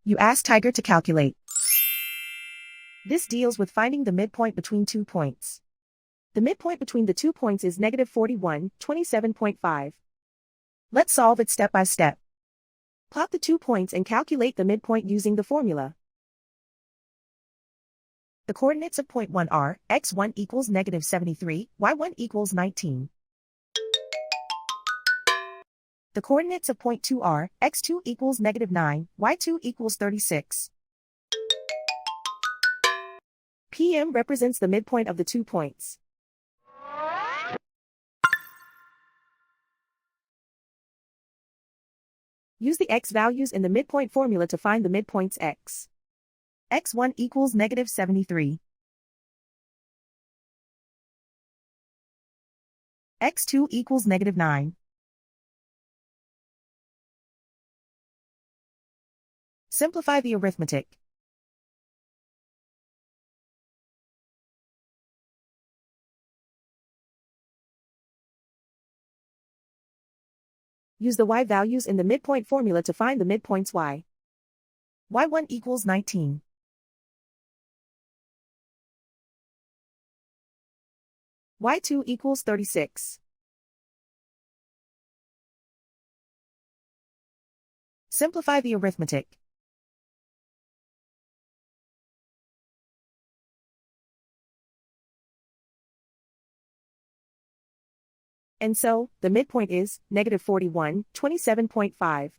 You ask Tiger to calculate. This deals with finding the midpoint between 2 points. The midpoint between the 2 points is -41, 27.5. Let's solve it step by step. Plot the 2 points and calculate the midpoint using the formula. The coordinates of point 1 are, x1 equals -73, y1 equals 19. The coordinates of point 2 are, x2 equals -9, y2 equals 36. PM represents the midpoint of the 2 points. Use the x values in the midpoint formula to find the midpoints x. x1 equals -73. x2 equals -9. Simplify the arithmetic. Use the y values in the midpoint formula to find the midpoints y. y1 equals 19. y2 equals 36. Simplify the arithmetic. And so, the midpoint is -41, 27.5.